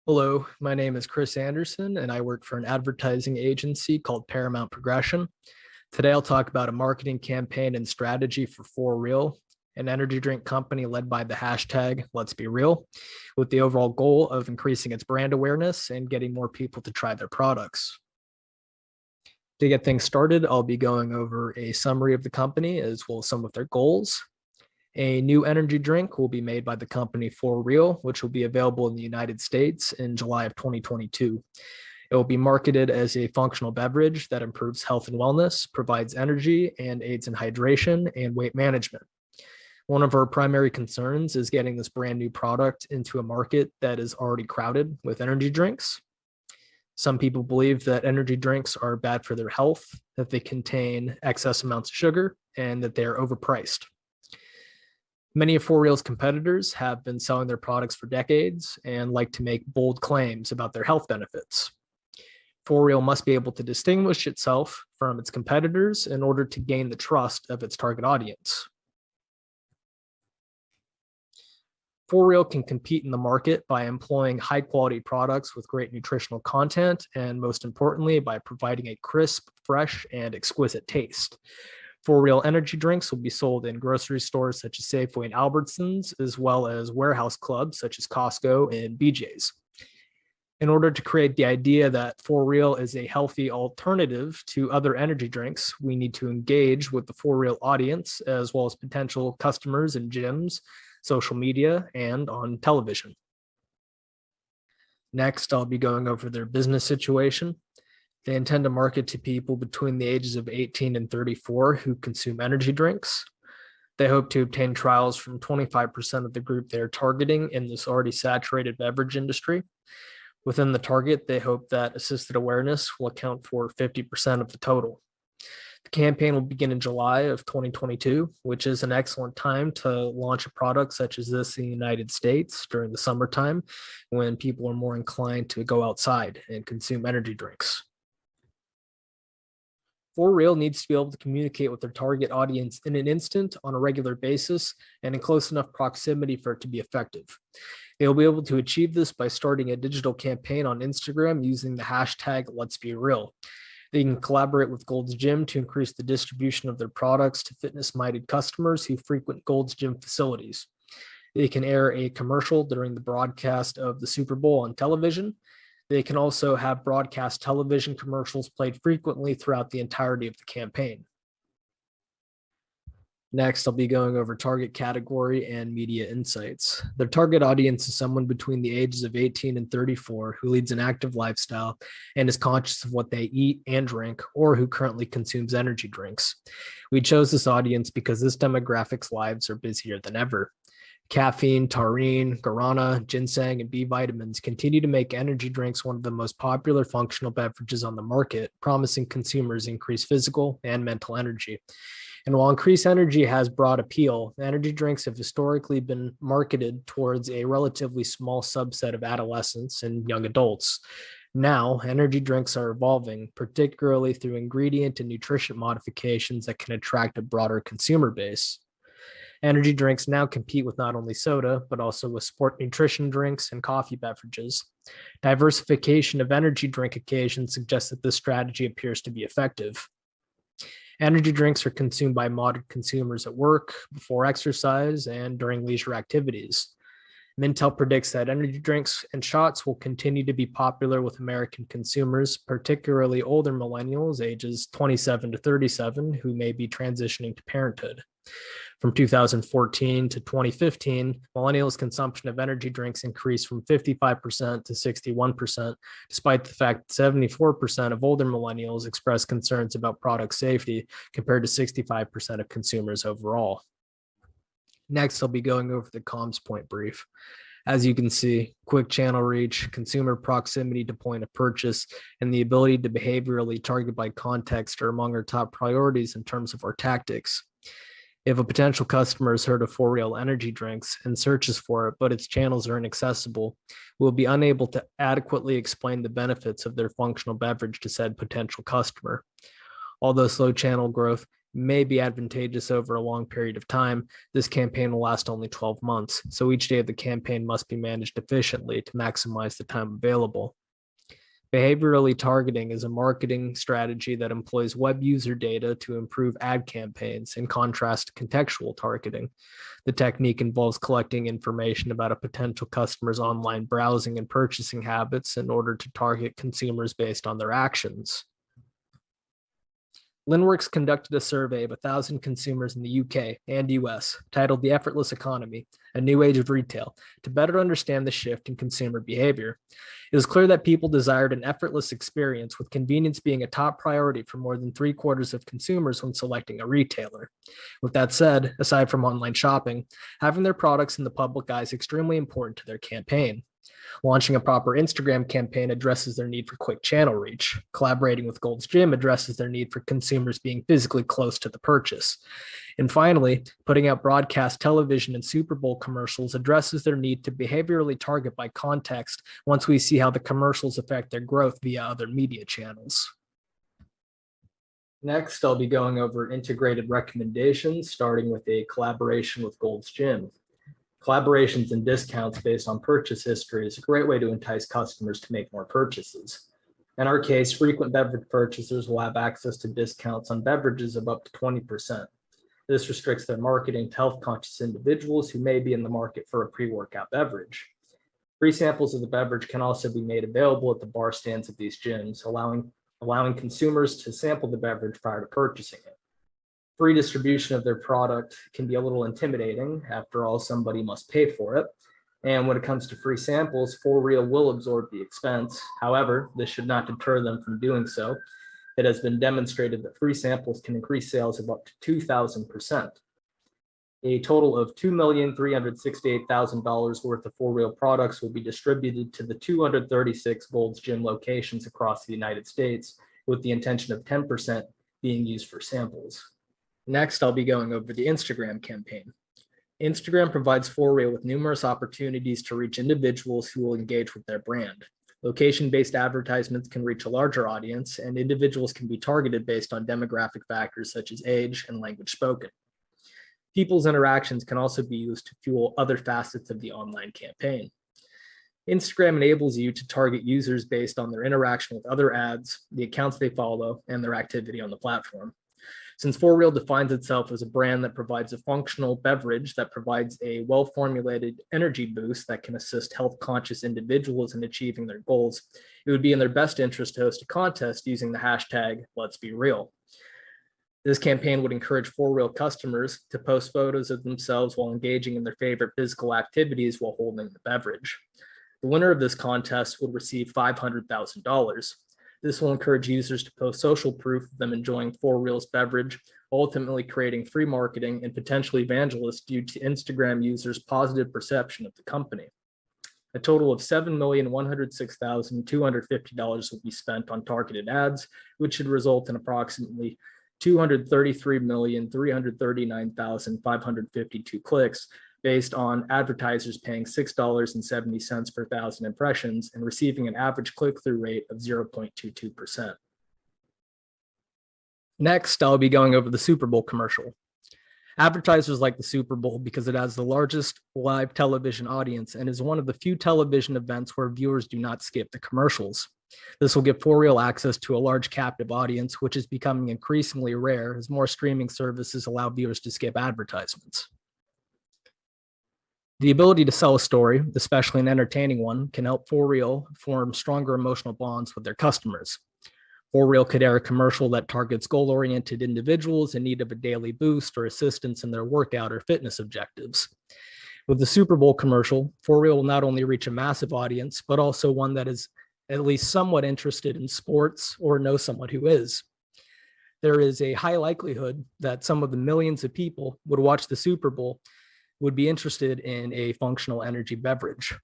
Hello, my name is Chris Anderson, and I work for an advertising agency called Paramount Progression. Today, I'll talk about a marketing campaign and strategy for Real, an energy drink company led by the hashtag Let's Be Real, with the overall goal of increasing its brand awareness and getting more people to try their products. To get things started, I'll be going over a summary of the company as well as some of their goals. A new energy drink will be made by the company For Real, which will be available in the United States in July of 2022. It will be marketed as a functional beverage that improves health and wellness, provides energy, and aids in hydration and weight management. One of our primary concerns is getting this brand new product into a market that is already crowded with energy drinks. Some people believe that energy drinks are bad for their health, that they contain excess amounts of sugar, and that they are overpriced. Many of For Real's competitors have been selling their products for decades and like to make bold claims about their health benefits. For Real must be able to distinguish itself from its competitors in order to gain the trust of its target audience. For Real can compete in the market by employing high quality products with great nutritional content, and most importantly, by providing a crisp, fresh, and exquisite taste. For Real energy drinks will be sold in grocery stores such as Safeway and Albertsons, as well as warehouse clubs such as Costco and BJ's. In order to create the idea that For Real is a healthy alternative to other energy drinks, we need to engage with the For Real audience, as well as potential customers in gyms, social media, and on television. Next, I'll be going over their business situation. They intend to market to people between the ages of 18 and 34 who consume energy drinks. They hope to obtain trials from 25% of the group they are targeting in this already saturated beverage industry. Within the target, they hope that assisted awareness will account for 50% of the total. The campaign will begin in July of 2022, which is an excellent time to launch a product such as this in the United States during the summertime, when people are more inclined to go outside and consume energy drinks. For Real needs to be able to communicate with their target audience in an instant, on a regular basis, and in close enough proximity for it to be effective. They will be able to achieve this by starting a digital campaign on Instagram using the hashtag Let's Be Real. They can collaborate with Gold's Gym to increase the distribution of their products to fitness-minded customers who frequent Gold's Gym facilities. They can air a commercial during the broadcast of the Super Bowl on television. They can also have broadcast television commercials played frequently throughout the entirety of the campaign. Next, I'll be going over target category and media insights. Their target audience is someone between the ages of 18 and 34 who leads an active lifestyle and is conscious of what they eat and drink, or who currently consumes energy drinks. We chose this audience because this demographic's lives are busier than ever. Caffeine, taurine, guarana, ginseng, and B vitamins continue to make energy drinks one of the most popular functional beverages on the market, promising consumers increased physical and mental energy. And while increased energy has broad appeal, energy drinks have historically been marketed towards a relatively small subset of adolescents and young adults. Now, energy drinks are evolving, particularly through ingredient and nutrition modifications that can attract a broader consumer base. Energy drinks now compete with not only soda, but also with sport nutrition drinks and coffee beverages. Diversification of energy drink occasions suggests that this strategy appears to be effective. Energy drinks are consumed by modern consumers at work, before exercise, and during leisure activities. Mintel predicts that energy drinks and shots will continue to be popular with American consumers, particularly older millennials ages 27 to 37 who may be transitioning to parenthood. From 2014 to 2015, millennials' consumption of energy drinks increased from 55% to 61%, despite the fact that 74% of older millennials expressed concerns about product safety, compared to 65% of consumers overall. Next, I'll be going over the comms point brief. As you can see, quick channel reach, consumer proximity to point of purchase, and the ability to behaviorally target by context are among our top priorities in terms of our tactics. If a potential customer has heard of For Real energy drinks and searches for it, but its channels are inaccessible, we'll be unable to adequately explain the benefits of their functional beverage to said potential customer. Although slow channel growth may be advantageous over a long period of time, this campaign will last only 12 months. So each day of the campaign must be managed efficiently to maximize the time available. Behaviorally targeting is a marketing strategy that employs web user data to improve ad campaigns, in contrast to contextual targeting. The technique involves collecting information about a potential customer's online browsing and purchasing habits in order to target consumers based on their actions. Linworks conducted a survey of 1,000 consumers in the UK and US titled The Effortless Economy, A New Age of Retail, to better understand the shift in consumer behavior. It was clear that people desired an effortless experience, with convenience being a top priority for more than 3/4 of consumers when selecting a retailer. With that said, aside from online shopping, having their products in the public eye is extremely important to their campaign. Launching a proper Instagram campaign addresses their need for quick channel reach. Collaborating with Gold's Gym addresses their need for consumers being physically close to the purchase. And finally, putting out broadcast television and Super Bowl commercials addresses their need to behaviorally target by context once we see how the commercials affect their growth via other media channels. Next, I'll be going over integrated recommendations, starting with a collaboration with Gold's Gym. Collaborations and discounts based on purchase history is a great way to entice customers to make more purchases. In our case, frequent beverage purchasers will have access to discounts on beverages of up to 20%. This restricts their marketing to health-conscious individuals who may be in the market for a pre-workout beverage. Free samples of the beverage can also be made available at the bar stands of these gyms, allowing consumers to sample the beverage prior to purchasing it. Free distribution of their product can be a little intimidating. After all, somebody must pay for it. And when it comes to free samples, For Real will absorb the expense. However, this should not deter them from doing so. It has been demonstrated that free samples can increase sales of up to 2,000%. A total of $2,368,000 worth of For Real products will be distributed to the 236 Gold's Gym locations across the United States, with the intention of 10% being used for samples. Next, I'll be going over the Instagram campaign. Instagram provides For Real with numerous opportunities to reach individuals who will engage with their brand. Location-based advertisements can reach a larger audience, and individuals can be targeted based on demographic factors such as age and language spoken. People's interactions can also be used to fuel other facets of the online campaign. Instagram enables you to target users based on their interaction with other ads, the accounts they follow, and their activity on the platform. Since For Real defines itself as a brand that provides a functional beverage that provides a well-formulated energy boost that can assist health-conscious individuals in achieving their goals, it would be in their best interest to host a contest using the hashtag Let's Be Real. This campaign would encourage For Real customers to post photos of themselves while engaging in their favorite physical activities while holding the beverage. The winner of this contest would receive $500,000. This will encourage users to post social proof of them enjoying For Real's beverage, ultimately creating free marketing and potentially evangelists due to Instagram users' positive perception of the company. A total of $7,106,250 will be spent on targeted ads, which should result in approximately 233,339,552 clicks, based on advertisers paying $6.70 per thousand impressions and receiving an average click-through rate of 0.22%. Next, I'll be going over the Super Bowl commercial. Advertisers like the Super Bowl because it has the largest live television audience and is one of the few television events where viewers do not skip the commercials. This will give For Real access to a large captive audience, which is becoming increasingly rare as more streaming services allow viewers to skip advertisements. The ability to sell a story, especially an entertaining one, can help For Real form stronger emotional bonds with their customers. For Real could air a commercial that targets goal-oriented individuals in need of a daily boost or assistance in their workout or fitness objectives. With the Super Bowl commercial, For Real will not only reach a massive audience, but also one that is at least somewhat interested in sports or knows someone who is. There is a high likelihood that some of the millions of people would watch the Super Bowl would be interested in a functional energy beverage.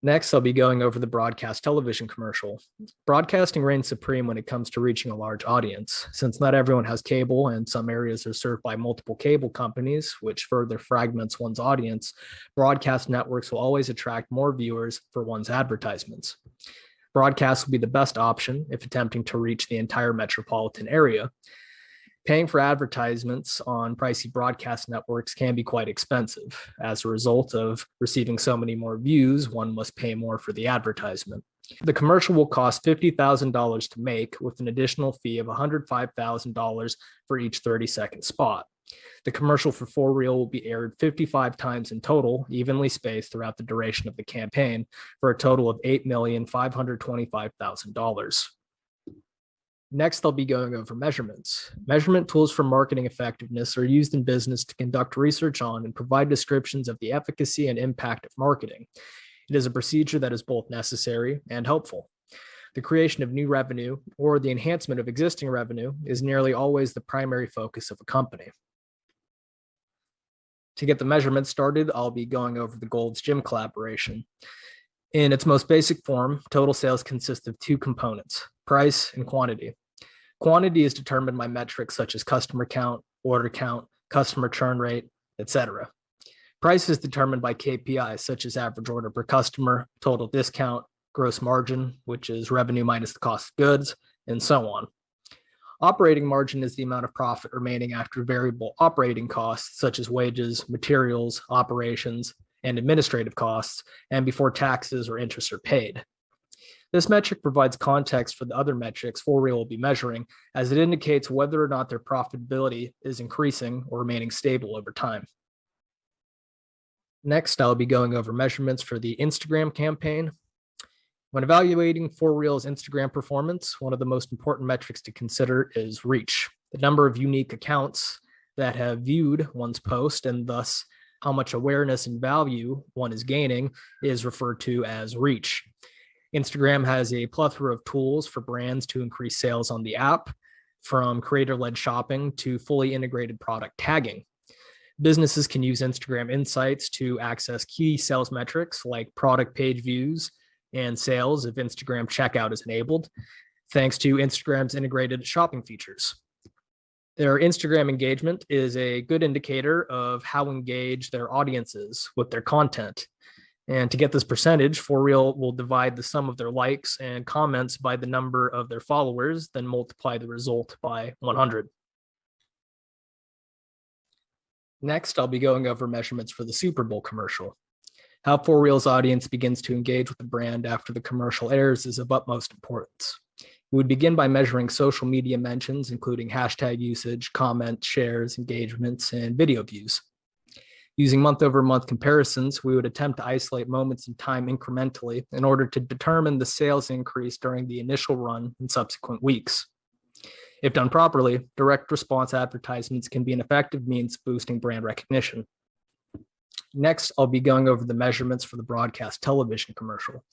Next, I'll be going over the broadcast television commercial. Broadcasting reigns supreme when it comes to reaching a large audience. Since not everyone has cable and some areas are served by multiple cable companies, which further fragments one's audience, broadcast networks will always attract more viewers for one's advertisements. Broadcast will be the best option if attempting to reach the entire metropolitan area. Paying for advertisements on pricey broadcast networks can be quite expensive. As a result of receiving so many more views, one must pay more for the advertisement. The commercial will cost $50,000 to make, with an additional fee of $105,000 for each 30-second spot. The commercial for For Real will be aired 55 times in total, evenly spaced throughout the duration of the campaign, for a total of $8,525,000. Next, I'll be going over measurements. Measurement tools for marketing effectiveness are used in business to conduct research on and provide descriptions of the efficacy and impact of marketing. It is a procedure that is both necessary and helpful. The creation of new revenue or the enhancement of existing revenue is nearly always the primary focus of a company. To get the measurements started, I'll be going over the Gold's Gym collaboration. In its most basic form, total sales consist of two components: price and quantity. Quantity is determined by metrics such as customer count, order count, customer churn rate, etc. Price is determined by KPIs such as average order per customer, total discount, gross margin, which is revenue minus the cost of goods, and so on. Operating margin is the amount of profit remaining after variable operating costs such as wages, materials, operations, and administrative costs, and before taxes or interest are paid. This metric provides context for the other metrics For Real will be measuring, as it indicates whether or not their profitability is increasing or remaining stable over time. Next, I'll be going over measurements for the Instagram campaign. When evaluating For Real's Instagram performance, one of the most important metrics to consider is reach, the number of unique accounts that have viewed one's post, and thus how much awareness and value one is gaining is referred to as reach. Instagram has a plethora of tools for brands to increase sales on the app, from creator-led shopping to fully integrated product tagging. Businesses can use Instagram Insights to access key sales metrics like product page views and sales if Instagram checkout is enabled, thanks to Instagram's integrated shopping features. Their Instagram engagement is a good indicator of how engaged their audience is with their content. And to get this percentage, For Real will divide the sum of their likes and comments by the number of their followers, then multiply the result by 100. Next, I'll be going over measurements for the Super Bowl commercial. How For Real's audience begins to engage with the brand after the commercial airs is of utmost importance. We would begin by measuring social media mentions, including hashtag usage, comments, shares, engagements, and video views. Using month-over-month comparisons, we would attempt to isolate moments in time incrementally in order to determine the sales increase during the initial run and subsequent weeks. If done properly, direct response advertisements can be an effective means of boosting brand recognition. Next, I'll be going over the measurements for the broadcast television commercial.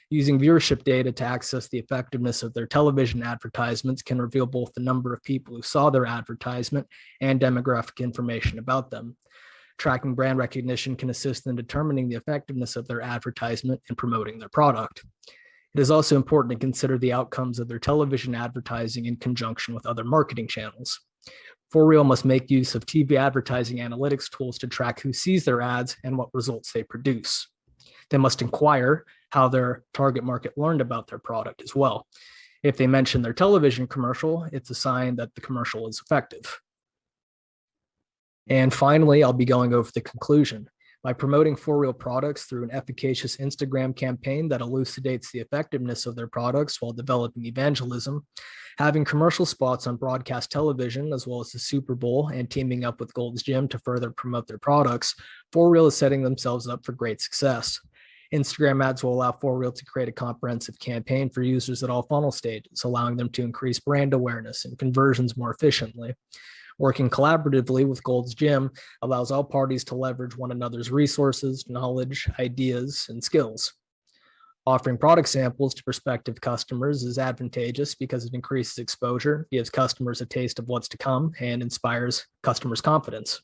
Using viewership data to access the effectiveness of their television advertisements can reveal both the number of people who saw their advertisement and demographic information about them. Tracking brand recognition can assist in determining the effectiveness of their advertisement and promoting their product. It is also important to consider the outcomes of their television advertising in conjunction with other marketing channels. For Real must make use of TV advertising analytics tools to track who sees their ads and what results they produce. They must inquire how their target market learned about their product as well. If they mention their television commercial, it's a sign that the commercial is effective. And finally, I'll be going over the conclusion. By promoting For Real products through an efficacious Instagram campaign that elucidates the effectiveness of their products while developing evangelism, having commercial spots on broadcast television, as well as the Super Bowl, and teaming up with Gold's Gym to further promote their products, For Real is setting themselves up for great success. Instagram ads will allow For Real to create a comprehensive campaign for users at all funnel stages, allowing them to increase brand awareness and conversions more efficiently. Working collaboratively with Gold's Gym allows all parties to leverage one another's resources, knowledge, ideas, and skills. Offering product samples to prospective customers is advantageous because it increases exposure, gives customers a taste of what's to come, and inspires customers' confidence.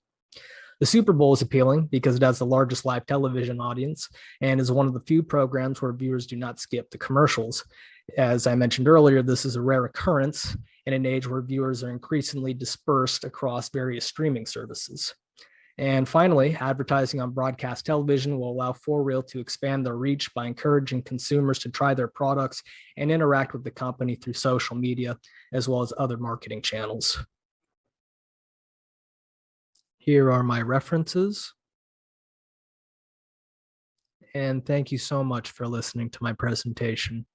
The Super Bowl is appealing because it has the largest live television audience and is one of the few programs where viewers do not skip the commercials. As I mentioned earlier, this is a rare occurrence in an age where viewers are increasingly dispersed across various streaming services. And finally, advertising on broadcast television will allow For Real to expand their reach by encouraging consumers to try their products and interact with the company through social media, as well as other marketing channels. Here are my references. And thank you so much for listening to my presentation.